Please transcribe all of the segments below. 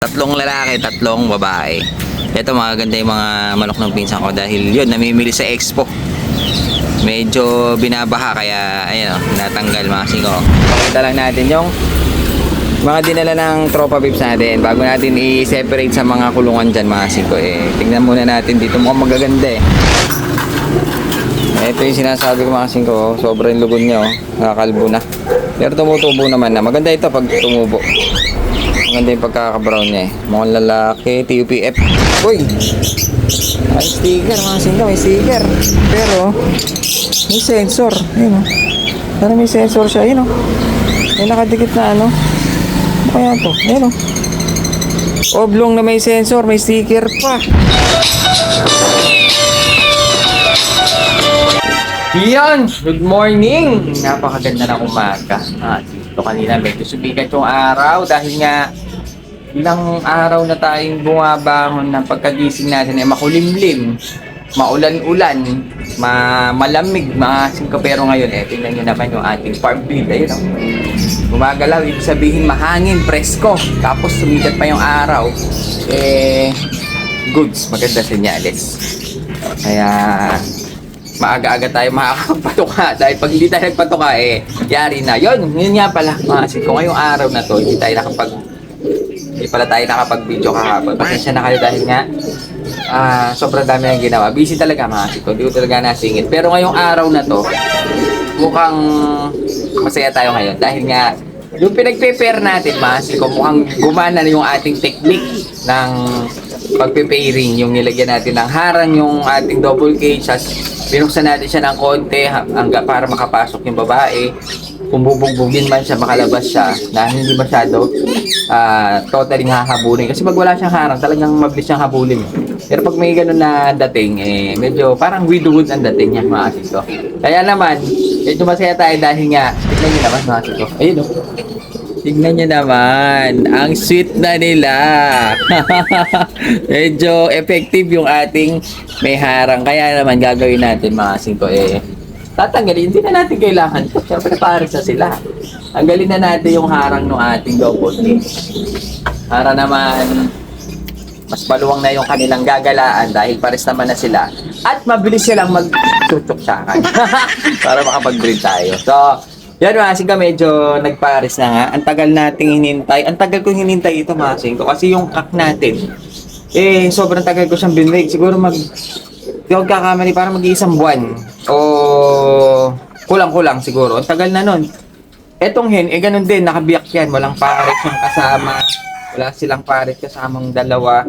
Tatlong lalaki, tatlong babae. Ito magaganda yung mga manok ng pinsan ko dahil yun, namimili sa expo. Medyo binabaha kaya ayun, natanggal mga singko. Pakita lang natin yung mga dinala ng tropa pips natin bago natin i-separate sa mga kulungan dyan mga singko. Tingnan muna natin dito, mukhang magaganda Ito yung sinasabi ko mga singko, sobrang lugon niya nakakalbo na. Pero tumutubo naman na. Maganda ito pag tumubo. Maganda yung pagkaka-brown niya Mukhang lalaki, TUPF. Uy! May sticker mga singko, may sticker. Pero may sensor. Ayun Parang may sensor siya. Ayun May nakadikit na ano. Ano kaya ito? Ayun Oblong na may sensor, may sticker pa. Yan! Good morning! Napakaganda ng umaga. Dito kanina medyo sumikat yung araw dahil nga ilang araw na tayong bumabangon na pagkagising natin ay makulimlim, maulan-ulan, malamig, mga singko. Pero ngayon tingnan nyo naman yung ating farm field. Ayun gumagalaw, ibig sabihin mahangin, presko. Tapos sumikat pa yung araw. Goods, maganda senyales. Kaya maaga-aga tayo makakapatuka dahil pag hindi tayo nagpatuka yari na. Yun nga pala mga singko, ngayong araw na to hindi pala tayo nakapag-video kahapon. Pasensya na kayo dahil nga sobrang dami ng ginawa. Busy talaga mga singko, hindi ko talaga nasingit. Pero ngayong araw na to mukhang masaya tayo ngayon dahil nga yung pinag-prepare natin mga singko, mukhang gumana na yung ating technique ng pagpe-pairing. Yung nilagyan natin ng harang yung ating double cage, binuksan natin siya ng konti para makapasok yung babae. Kung bubugbugin man siya, makalabas siya na hindi masyado totally hahabulin. Kasi pag wala siyang harang, talagang mabilis siyang habulin. Pero pag may ganun na dating, medyo parang widowwood ang dating niya mga sito. Kaya naman, medyo masaya tayo dahil nga, tignan niyo naman mga sito. Ayun tignan niyo naman, ang sweet na nila. Medyo effective yung ating may harang. Kaya naman gagawin natin mga singko tatanggalin, hindi na natin kailangan. Siyempre pares na sila. Tanggalin na natin yung harang ng ating double cage. Para naman mas maluwang na yung kanilang gagalaan dahil pares naman na sila. At mabilis silang mag-tutok sa akin. Para makapag-breed tayo. So, yan mga singko, medyo nagpares na nga. Ang tagal nating hinintay. Ang tagal kong hinintay ito mga singko. Kasi yung kak natin, sobrang tagal ko siyang binrig. Siguro di ako kakamali, para mag-iisang buwan. O kulang-kulang siguro. Ang tagal na nun. Etong hen, ganun din. Nakabiyak yan. Walang pares yung kasama. Wala silang pares kasamang dalawa.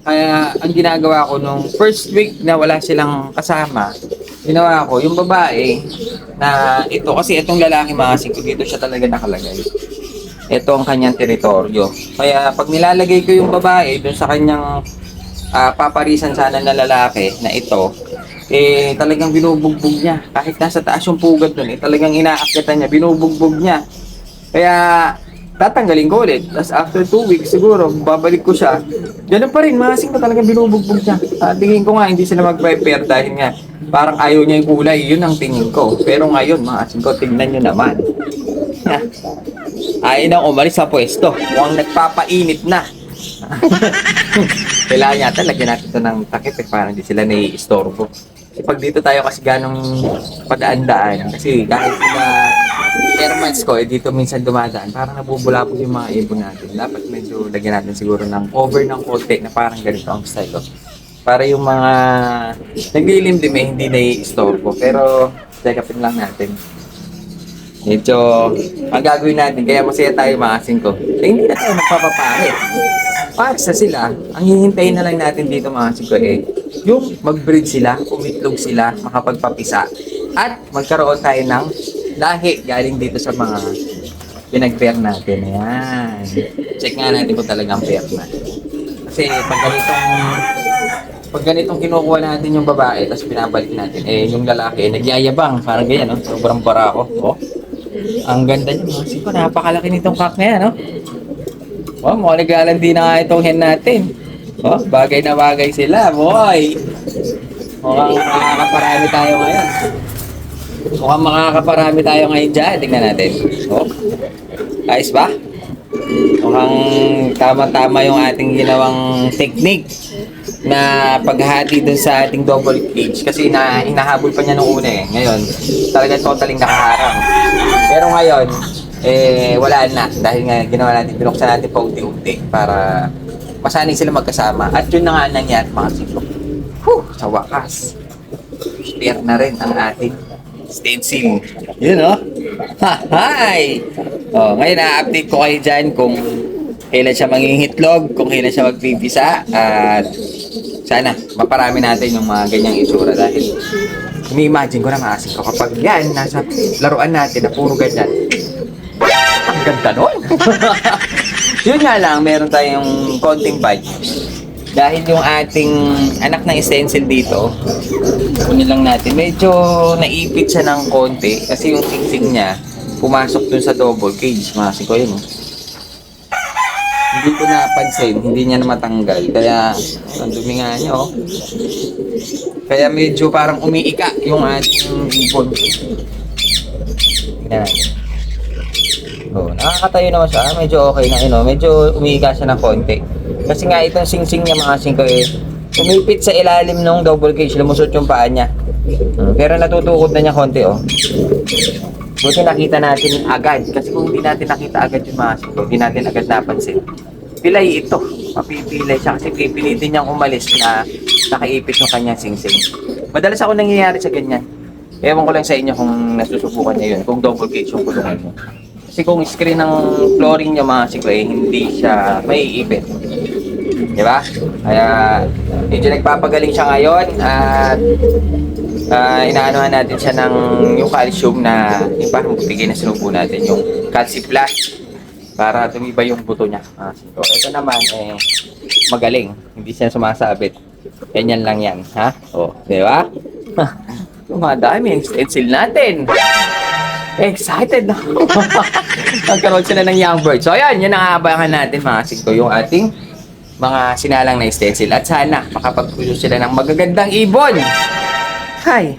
Kaya ang ginagawa ko nung first week na wala silang kasama, ginawa ko yung babae na ito, kasi itong lalaki mga singko, dito siya talaga nakalagay. Ito ang kanyang teritoryo. Kaya pag nilalagay ko yung babae dun sa kanyang paparisan sana na lalaki na ito, talagang binubugbog niya. Kahit nasa taas yung pugad dun, talagang inaakyatan niya, binubugbog niya. Kaya tatanggalin ko ulit. Tapos after 2 weeks siguro, babalik ko siya. Ganun pa rin, mga singko, talagang binubugbog niya. Tingin ko nga, hindi sila mag-prepare dahil nga parang ayaw niya yung kulay. Yun ang tingin ko. Pero ngayon, mga singko, tignan nyo naman. Ayaw nang umalis sa pwesto. Mukhang nagpapainit na. Kailangan yata, lagyan natin ito ng takip para hindi sila nai-istorbo. Kasi pag dito tayo kasi ganong padaan-daan, kasi kahit sila airmats ko, dito minsan dumadaan, parang nabubulapog yung mga ibon natin. Dapat medyo lagyan natin siguro ng cover ng konti na parang ganito ang style ko. Para yung mga naglilimlim hindi nai-istorbo. Pero check upin lang natin. Medyo ang gagawin natin, kaya masaya tayo mga singko. Hindi na tayo magpapapare. Pares na sila. Ang hihintayin na lang natin dito mga singko yung mag-breed sila, umitlog sila, makapagpapisa, at magkaroon tayo ng lahi galing dito sa mga pinag-pair natin. Ayan. Check nga natin kung talagang pair na. Kasi pag ganitong kinukuha natin yung babae, tapos pinabalik natin, yung lalaki, nagyayabang, parang ganyan, no? Sobrang barako. Ang ganda niya, mga singko, napakalaki nitong kak na yan, no? Mukhang naglalandi na nga itong hen natin. Bagay na bagay sila, boy. Mukhang makakaparami tayo ngayon. Mukhang makakaparami tayo ngayon dyan. Tingnan natin. Ayos ba? Mukhang tama-tama yung ating ginawang technique na paghati dun sa ating double cage kasi hinahabol pa niya nung una eh. Ngayon, talagang totaling nakaharang. Pero ngayon, wala na dahil nga ginawa natin, binuksan natin pa unti-unti para masanay sila magkasama. At yun na nga nangyari mga silo. Sa wakas, clear na rin ang ating stencil. Yun oh. Hi! Ngayon na-update ko kayo dyan kung kailan siya manghihitlog, kung kailan siya magpipisa, at sana maparami natin yung mga ganyang itsura dahil imi-imagine ko na maasin ko kapag yan, nasa laruan natin na puro ganyan. Ang ganda nun! Yun nga lang, meron tayong konting budget. Dahil yung ating anak ng stencil dito, kunin lang natin, medyo naipit siya ng konti kasi yung singsing niya pumasok dun sa double cage. Maasin ko yun. Hindi ko napansin, hindi niya na matanggal. Kaya, ang dumi nga niya, oh. Kaya medyo parang umiika yung ating ipon. Tingnan natin. Nakakatayo naman siya. Medyo okay na, yun, oh. Medyo umiika siya ng konti. Kasi nga itong singsing niya, mga singko, umipit sa ilalim ng double cage, lumusot yung paa niya. Pero natutukod na niya konti, oh. Buti nakita natin agad. Kasi kung hindi natin nakita agad yung mga singko, hindi natin agad napansin. Pilay ito. Mapipilay siya kasi pipilitin niyang umalis na nakaipit yung kanyang singsing. Madalas ako nangyayari sa ganyan. Ewan ko lang sa inyo kung nasusubukan niya yun, kung double cage yung kulungan mo. Kasi kung screen ng flooring niya mga singko, hindi siya maiipit. Diba? Kaya medyo nagpapagaling siya ngayon at inaanohan natin siya ng yung calcium na yung parang bigay na sinubo natin yung calci plus para tumibay yung buto niya. So, ito naman magaling, hindi siya sumasabit. Ganyan lang yan, ha? Di ba? Madami yung stencil natin. Excited na. Nagkaroon sila ng young bird. So ayan, yun ang aabangan natin mga singko, yung ating mga sinalang na stencil. At sana makapag-produce sila ng magagandang ibon. Hi!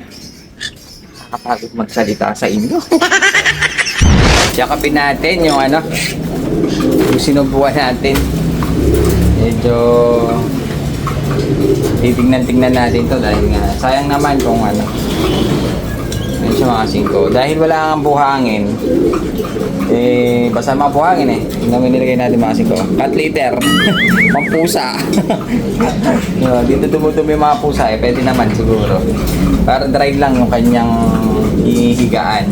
Nakapagod magsalita sa inyo. Yakapin natin yung yung sinubuan natin. Medyo titignan-tignan natin to dahil nga sayang naman kung yun siya mga singko. Dahil wala kang buhangin, basta mga buhangin yung namin nilagay natin mga singko. Cat litter, pampusa. Dito dumudumi yung mga pusa pwede naman siguro. Para dry lang yung kanyang hihigaan.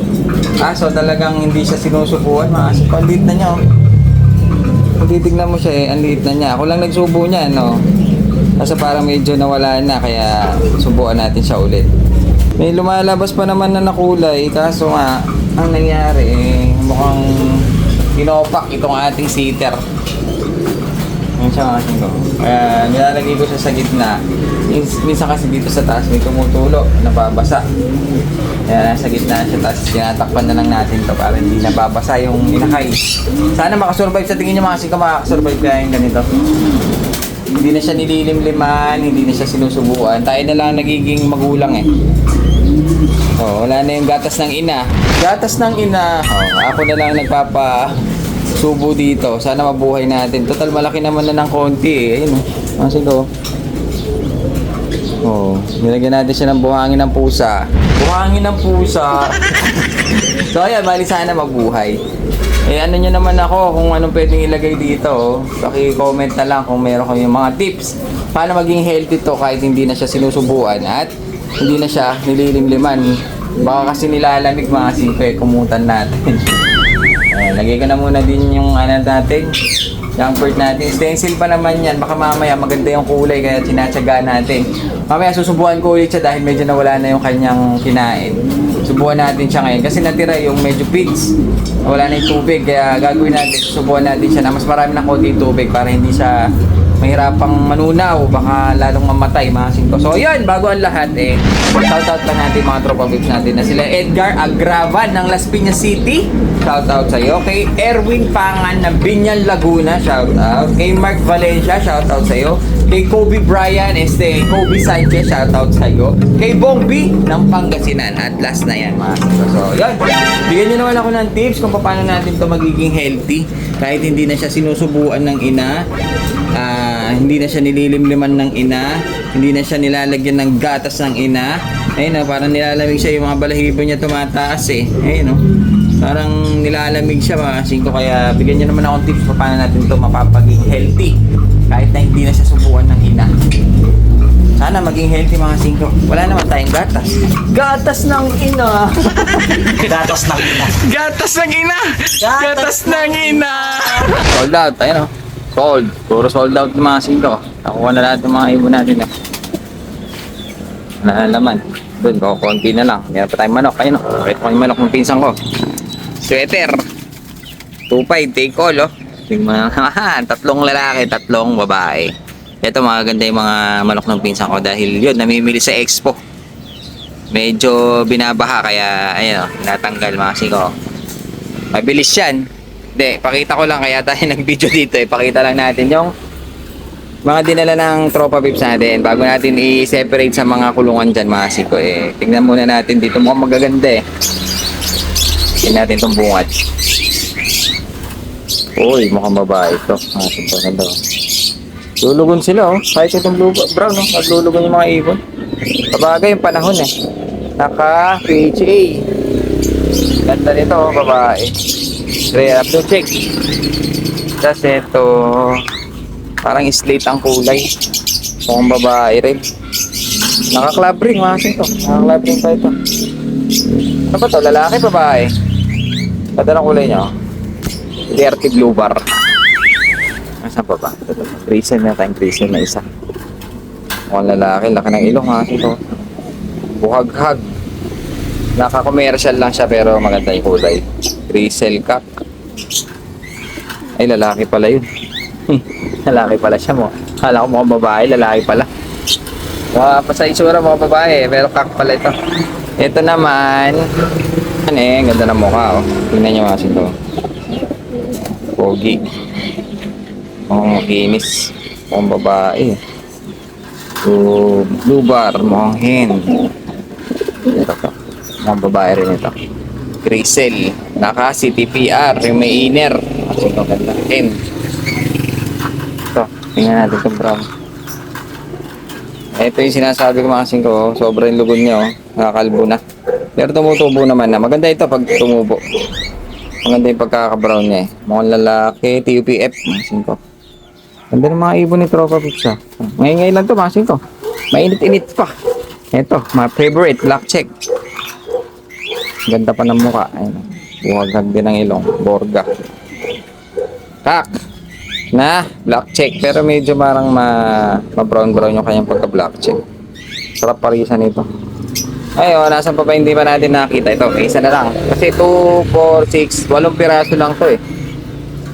So talagang hindi siya sinusubuan mga singko. Ang liit na niya, oh. Kung titignan mo siya ang liit na niya. Ako lang nagsubo niya, no? Kasi parang medyo nawala na, kaya subuan natin siya ulit. May lumalabas pa naman na nakulay, kaso nga, ang nangyari mukhang pinopak itong ating sitter. Yun siya kasi ko. Kaya nilalagay ko siya sa gitna. Minsan kasi dito sa taas may tumutulo, nababasa. Kaya nasa gitna siya, tapos tinatakpan na lang natin to para hindi nababasa yung inakay. Sana makasurvive, sa tingin niyo mga singko, makasurvive kaya yung ganito. Hindi na siya nililimliman, hindi na siya sinusubuan. Tayo na lang nagiging magulang wala na yung gatas ng ina. Gatas ng ina. Ako na lang nagpapasubo dito. Sana mabuhay natin. Total malaki naman na ng konti Ayun singko. Nilagyan natin siya ng buhangin ng pusa. Buhangin ng pusa. So ayan, bali sana mabuhay. Ano nyo naman ako kung anong pwedeng ilagay dito. Paki-comment na lang kung meron kayong mga tips paano maging healthy to kahit hindi na siya sinusubuan at hindi na siya nililimliman. Baka kasi nilalamig mga singko, kumutan natin. Lagay ko na muna din yung natin, young bird natin. Stencil pa naman yan, baka mamaya maganda yung kulay kaya tinatsaga natin. Mamaya susubuan ko ulit siya dahil medyo nawala na yung kanyang kinain. Subuan natin siya ngayon kasi natira yung medyo pigs. Wala na yung tubig, kaya gagawin natin, susubuan natin siya na mas marami na konti tubig para hindi siya mahirapang manunaw, baka lalong mamatay mga singko. So yun, bago ang lahat shoutout lang natin mga tropa babes natin na sila Edgar Agravan ng Las Piñas City, shoutout sa iyo. Kay Erwin Pangan ng Binyan Laguna, shoutout. Kay Mark Valencia, shoutout sa iyo. Kay Kobe Bryan, Kobe Sanchez, shoutout sa iyo. Kay Bongbi ng Pangasinan. At last na yan mga singko. So yun, bigyan nyo naman ako ng tips kung paano natin to magiging healthy. Kahit hindi na siya sinusubuan ng ina, hindi na siya nililimliman ng ina, hindi na siya nilalagyan ng gatas ng ina. Ayun, parang nilalamig siya, yung mga balahibo niya tumataas eh. Ayun, parang nilalamig siya mga singko. Kaya bigyan niyo naman akong tips pa paano natin ito mapapaging healthy kahit na hindi na siya subuan ng ina. Sana maging healthy mga singko. Wala naman tayong gatas. Gatas ng ina. Gatas ng ina. Gatas ng ina. Gatas ng ina. Sold out. Ayun o. Sold. Puro sold out ng mga singko. Nakuha na lahat ng mga ibon natin eh. Wala na laman. Doon, konti na lang. Meron pa tayong manok. Ayun o. Pakita ko yung manok ng pinsan ko. Sweater. 2.5. Take all o. Tingnan mo. Tatlong lalaki, tatlong babae. Ito magaganda yung mga manok ng pinsan ko dahil yun, namimili sa expo. Medyo binabaha kaya ayun, natanggal mga siko. Mabilis yan. Hindi, pakita ko lang kaya tayo nag-video dito. Pakita lang natin yung mga dinala ng tropa pips natin bago natin i-separate sa mga kulungan dyan mga siko. Tingnan muna natin dito, mukhang magaganda eh. Tingnan natin itong bungad. Uy, mukhang babae ito. Mga siko, ganda oh. Lulugon sila oh. Kahit itong blue brown oh. Naglulugon yung mga ibon. Kabagay yung panahon eh. Naka PHA. Ganda nito oh, babae. Up to check. Tapos ito parang slate ang kulay. Mukhang babae rin. Naka club ring mga sito. Naka club ring pa ito. Ano ba to? Lalaki babae? Ganda ng kulay niya oh. Dirty blue bar. Saan pa ba? Grisel na tayong grisel na isa. Mukhang lalaki, laki ng ilong ha. Ito. Buhag-hag. Naka-commercial lang siya pero maganda yung kulay. Grisel cock. Ay, lalaki pala yun. Lalaki pala siya mo. Kala ko mukhang babae, lalaki pala. Pa sa itsura mukhang babae, pero cock pala ito. Ito naman, ano eh, ganda ng mukha oh. Tingnan nyo kasi ito. Pogi. Mukhang kinis. Mukhang babae. So, blue bar. Mukhang hen. Ito to. Mukhang babae rin ito. Grisel. Naka CTPR. Yung may inner. Kasi ito ganda. Hen. Ito. Tingnan natin itong brown. Ito yung sinasabi ko mga singko. Sobrang lugon niya. Oh. Nakakalbo na. Pero tumutubo naman na. Maganda ito pag tumubo. Maganda yung pagkaka-brown niya eh. Mukhang lalaki. TUPF. Mga singko. Ganda ng mga ibon ni Tropa Pips ah. Ngayon lang to mga singko. Mainit-init pa. Ito, my favorite, black check. Ganda pa ng mukha. Ayun. Buhagag din ng ilong. Borga. Kak. Na, black check. Pero medyo marang ma-brown-brown yung kanyang pagka-black check. Sarap parisan ito. Ayun, nasan pa ba hindi pa natin nakita? Ito, isa na lang. Kasi 2, 4, 6, 8 piraso lang to eh.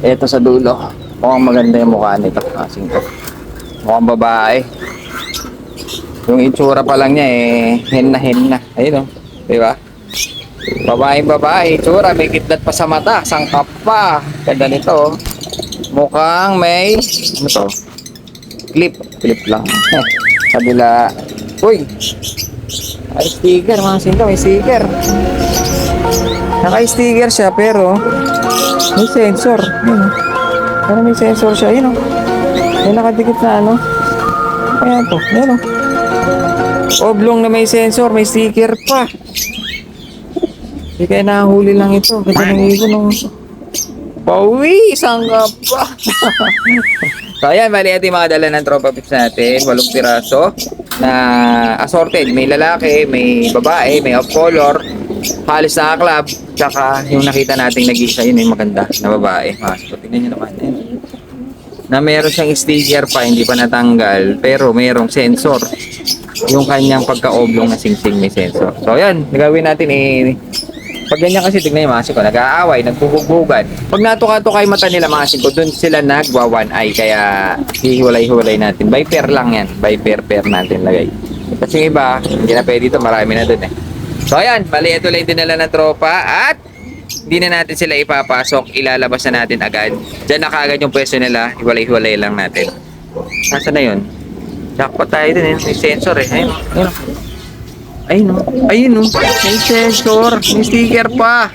Ito sa dulo. Mukhang maganda yung mukha nito. Kasing to. Mukhang babae. Yung itsura pa lang niya eh, hen na. Ayun o. Diba? Babae. Itsura. May kitlat pa sa mata. Sangkap pa. Ganda nito. Mukhang may, ano to? Clip lang. Kabila. Uy! Ay, sticker mga sinto. May sticker. Naka-sticker siya pero may sensor. Ayun. Pero may sensor siya, yun o. May nakadikit na ano. Kaya to, yun o. Oblong na may sensor, may sticker pa. Hindi kaya nahuli lang ito. Ganda ng ibon o. Pawi, isang pa. So ayan, bali ito yung mga dala ng Tropa Pips natin. 8 piraso na assorted. May lalaki, may babae, may off color. Halos na club. Tsaka yung nakita nating nag-isa, yun yung maganda na babae. So tingnan nyo naman. Na meron siyang sticker pa, hindi pa natanggal. Pero merong sensor. Yung kanyang pagka-oblong na sing-sing may sensor. So ayan, nagawin natin pag ganyan kasi tignan yung mga siko, nag-aaway, nagbubugan. Pag natuka-tuka yung mata nila mga siko, dun sila nagwa one eye. Kaya hihiwalay-hiwalay natin. By pair lang yan. By pair natin lagay. Kasi yung iba, hindi na pwede dito, marami na dun eh. So ayan, bali ito lang dinala ng tropa at hindi na natin sila ipapasok, ilalabas na natin agad. Diyan na kaagad yung pwesto nila, hiwalay-hiwalay lang natin. Nasaan na yun? Jackpot tayo din eh, may sensor eh. Ayun o, may sensor, may sticker pa.